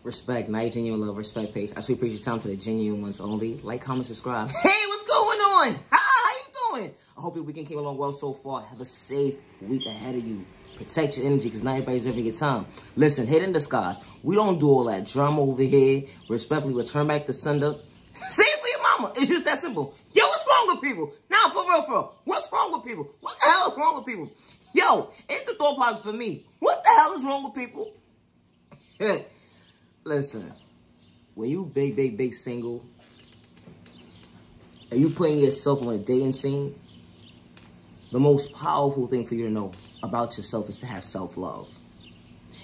Respect, night, genuine love, respect, patience. I should appreciate your time to the genuine ones only. Like, comment, subscribe. Hey, what's going on? How you doing? I hope your weekend came along well so far. Have a safe week ahead of you. Protect your energy because not everybody's having a good time. Listen, hit in disguise. We don't do all that drama over here. Respectfully, return back to sender. Say it for your mama. It's just that simple. Yo, what's wrong with people? Now, for real. What's wrong with people? What the hell is wrong with people? Yo, it's the thought process for me. What the hell is wrong with people? Listen, when you big single, and you putting yourself on a dating scene, the most powerful thing for you to know about yourself is to have self-love.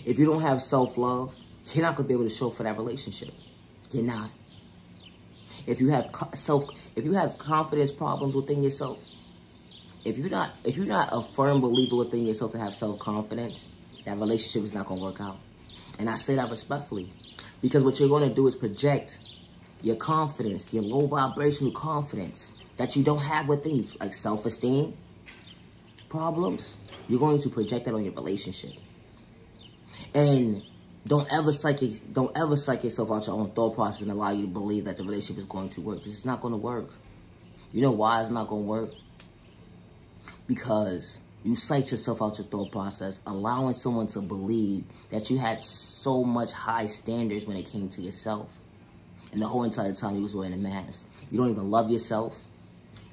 If you don't have self-love, you're not going to be able to show for that relationship. You're not. If you have confidence problems within yourself, if you're not a firm believer within yourself to have self-confidence, that relationship is not going to work out. And I say that respectfully. Because what you're going to do is project your confidence, your low vibrational confidence that you don't have within you, like self-esteem problems. You're going to project that on your relationship. And don't ever psych yourself out your own thought process and allow you to believe that the relationship is going to work. Because it's not going to work. You know why it's not going to work? Because you psych yourself out your thought process, allowing someone to believe that you had so much high standards when it came to yourself. And the whole entire time you was wearing a mask. You don't even love yourself.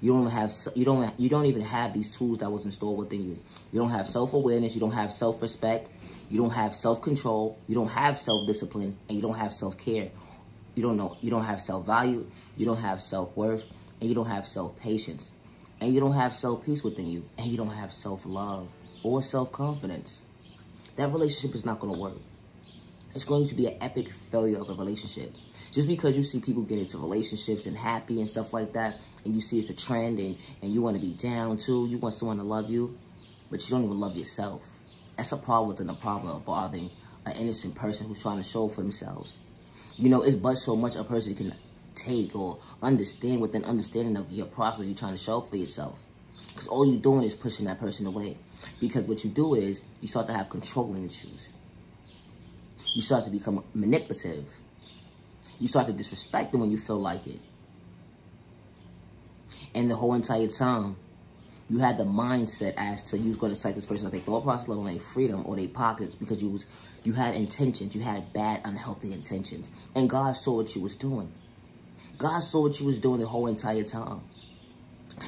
You don't even have these tools that was installed within you. You don't have self-awareness. You don't have self-respect. You don't have self-control. You don't have self-discipline, and you don't have self-care. You don't have self-value. You don't have self-worth, and you don't have self-patience. And you don't have self-peace within you. And you don't have self-love or self-confidence. That relationship is not going to work. It's going to be an epic failure of a relationship. Just because you see people get into relationships and happy and stuff like that, and you see it's a trend and you want to be down too, you want someone to love you, but you don't even love yourself. That's a problem within a problem of bothering an innocent person who's trying to show for themselves. You know, it's but so much a person can take or understand within understanding of your process you're trying to show for yourself. Because all you're doing is pushing that person away. Because what you do is you start to have controlling issues. You start to become manipulative. You start to disrespect them when you feel like it. And the whole entire time, you had the mindset as to you was going to cite this person like their thought process, let alone their freedom or their pockets, because you had intentions. You had bad, unhealthy intentions. And God saw what you was doing. God saw what you was doing the whole entire time.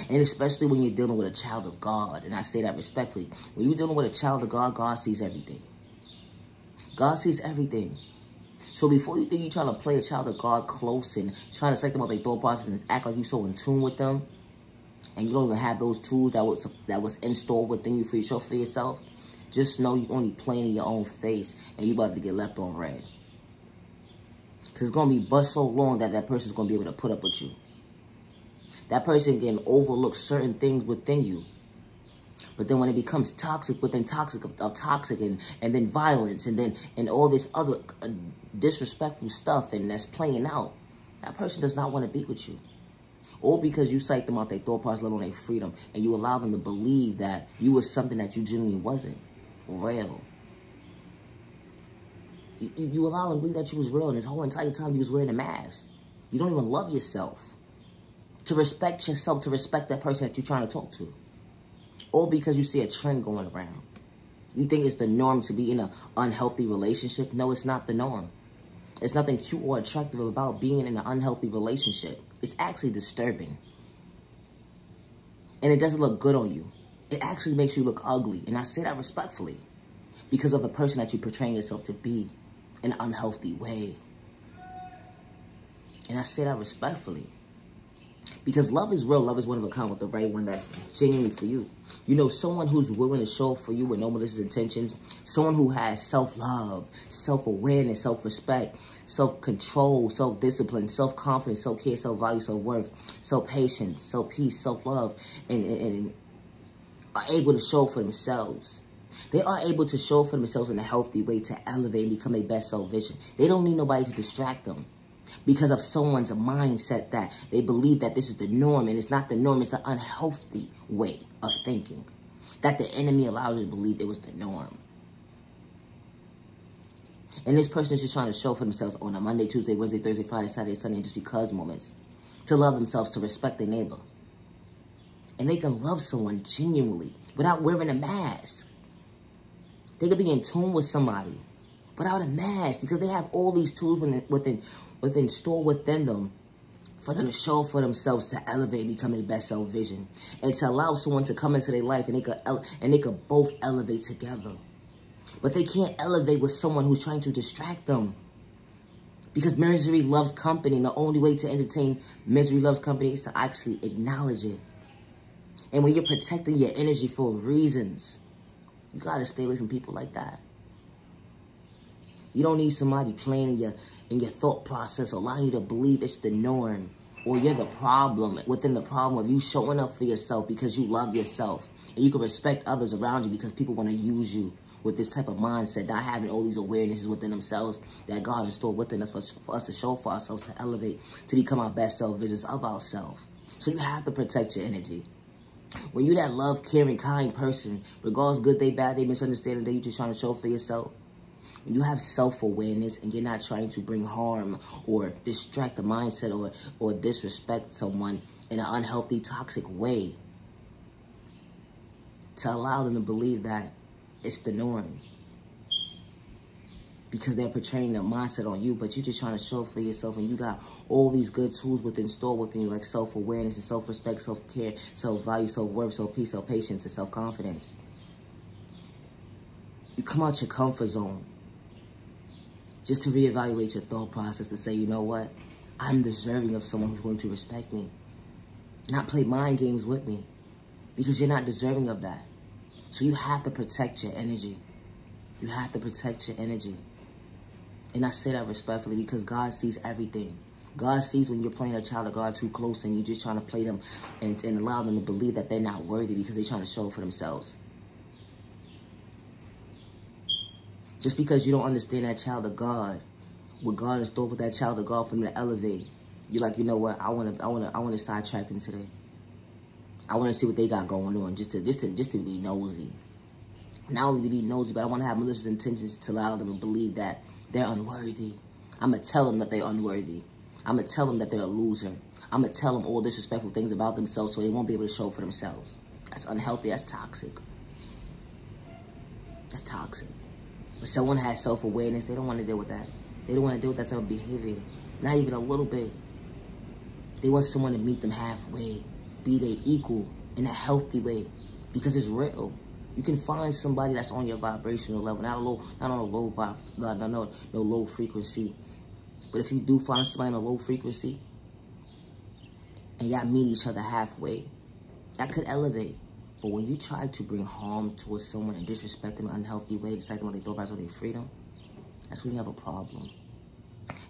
And especially when you're dealing with a child of God, and I say that respectfully, when you're dealing with a child of God, God sees everything. God sees everything. So before you think you're trying to play a child of God close and trying to psych them out their thought process and act like you're so in tune with them, and you don't even have those tools that was installed within you for yourself, just know you're only playing in your own face and you're about to get left on red. Because it's going to be but so long that that person's going to be able to put up with you. That person can overlook certain things within you. But then when it becomes toxic within toxic and then violence and all this other disrespectful stuff and that's playing out, that person does not want to be with you. All because you psych them out their thought process, let alone their freedom, and you allow them to believe that you were something that you genuinely wasn't real. You allow them to believe that you was real, and this whole entire time you was wearing a mask. You don't even love yourself. To respect yourself, to respect that person that you're trying to talk to. All because you see a trend going around. You think it's the norm to be in an unhealthy relationship? No, it's not the norm. There's nothing cute or attractive about being in an unhealthy relationship. It's actually disturbing. And it doesn't look good on you. It actually makes you look ugly. And I say that respectfully. Because of the person that you're portraying yourself to be in an unhealthy way. And I say that respectfully. Because love is real. Love is one of a kind with the right one that's genuinely for you. You know, someone who's willing to show up for you with no malicious intentions. Someone who has self-love, self-awareness, self-respect, self-control, self-discipline, self-confidence, self-care, self-value, self-worth, self-patience, self-peace, self-love, and are able to show for themselves. They are able to show for themselves in a healthy way to elevate and become their best self-vision. They don't need nobody to distract them. Because of someone's mindset that they believe that this is the norm, and it's not the norm, it's the unhealthy way of thinking. That the enemy allows you to believe it was the norm. And this person is just trying to show for themselves on a Monday, Tuesday, Wednesday, Thursday, Friday, Saturday, Sunday, and just because moments. To love themselves, to respect their neighbor. And they can love someone genuinely without wearing a mask. They could be in tune with somebody without a mask because they have all these tools within store within them for them to show for themselves, to elevate, become their best self vision, and to allow someone to come into their life and they could both elevate together. But they can't elevate with someone who's trying to distract them. Because misery loves company, and the only way to entertain misery loves company is to actually acknowledge it. And when you're protecting your energy for reasons, you gotta stay away from people like that. You don't need somebody playing in your thought process, allowing you to believe it's the norm, or you're the problem within the problem of you showing up for yourself because you love yourself. And you can respect others around you because people want to use you with this type of mindset, not having all these awarenesses within themselves that God has stored within us for us to show for ourselves, to elevate, to become our best self visions of ourselves. So you have to protect your energy. When you're that love, caring, kind person, regardless good day, bad day, misunderstanding day, you're just trying to show for yourself. When you have self-awareness and you're not trying to bring harm or distract the mindset or disrespect someone in an unhealthy, toxic way, to allow them to believe that it's the norm. Because they're portraying their mindset on you, but you're just trying to show for yourself, and you got all these good tools within store within you, like self-awareness and self-respect, self-care, self-value, self-worth, self-peace, self-patience, and self-confidence. You come out your comfort zone just to reevaluate your thought process, to say, you know what? I'm deserving of someone who's going to respect me, not play mind games with me, because you're not deserving of that. So you have to protect your energy. You have to protect your energy. And I say that respectfully because God sees everything. God sees when you're playing a child of God too close and you're just trying to play them and allow them to believe that they're not worthy because they're trying to show it for themselves. Just because you don't understand that child of God, what God has thought with that child of God for them to elevate, you're like, you know what? I want to sidetrack them today. I want to see what they got going on, just to be nosy. Not only to be nosy, but I want to have malicious intentions to allow them to believe that they're unworthy. I'm going to tell them that they're unworthy. I'm going to tell them that they're a loser. I'm going to tell them all disrespectful things about themselves so they won't be able to show for themselves. That's unhealthy. That's toxic. That's toxic. If someone has self-awareness, they don't want to deal with that. They don't want to deal with that type of behavior. Not even a little bit. They want someone to meet them halfway. Be their equal in a healthy way. Because it's real. You can find somebody that's on your vibrational level, not on a low vibe, no low frequency. But if you do find somebody on a low frequency, and y'all meet each other halfway, that could elevate. But when you try to bring harm towards someone and disrespect them in an unhealthy way, decide what they thought about their freedom, that's when you have a problem.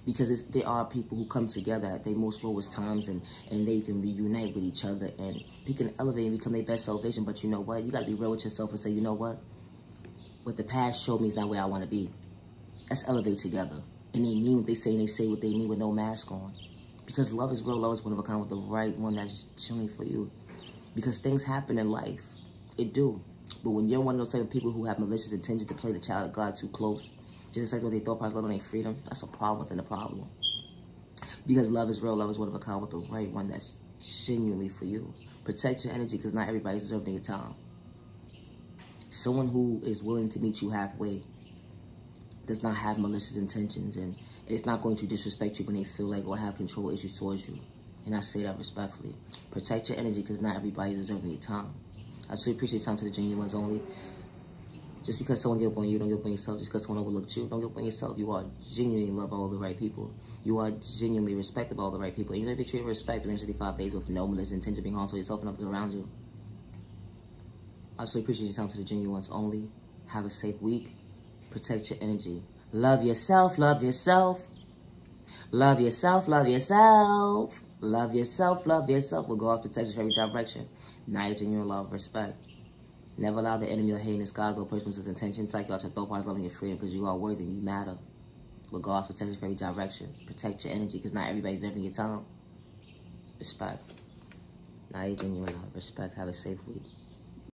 Because there are people who come together at their most lowest times and they can reunite with each other and they can elevate and become their best self vision. But you know what? You got to be real with yourself and say, you know what? What the past showed me is not where I want to be. Let's elevate together. And they mean what they say and they say what they mean with no mask on. Because love is real. Love is one of a kind with the right one that's chilling for you. Because things happen in life. It do. But when you're one of those type of people who have malicious intentions to play the child of God too close, just like what they thought about their freedom, that's a problem within the problem. Because love is real. Love is one of a kind with the right one that's genuinely for you. Protect your energy because not everybody's deserving your time. Someone who is willing to meet you halfway does not have malicious intentions, and it's not going to disrespect you when they feel like or have control issues towards you. And I say that respectfully. Protect your energy because not everybody's deserving your time. I truly appreciate time to the genuine ones only. Just because someone gave up on you, don't give up on yourself. Just because someone overlooked you, don't give up on yourself. You are genuinely loved by all the right people. You are genuinely respected by all the right people. And you deserve to be treated with respect within 65 days with no malicious intention of being harmful to yourself and others around you. I truly appreciate your time to the genuine ones only. Have a safe week. Protect your energy. Love yourself, love yourself. Love yourself, love yourself. Love yourself, love yourself. With God's protection for every direction. Now your genuine love, respect. Never allow the enemy or heinous God's or person's intention to take you out your thought parts, loving your freedom, because you are worthy and you matter. With God's protection for every direction. Protect your energy, because not everybody's deserving your time. Respect. Now your genuine love, respect. Have a safe week.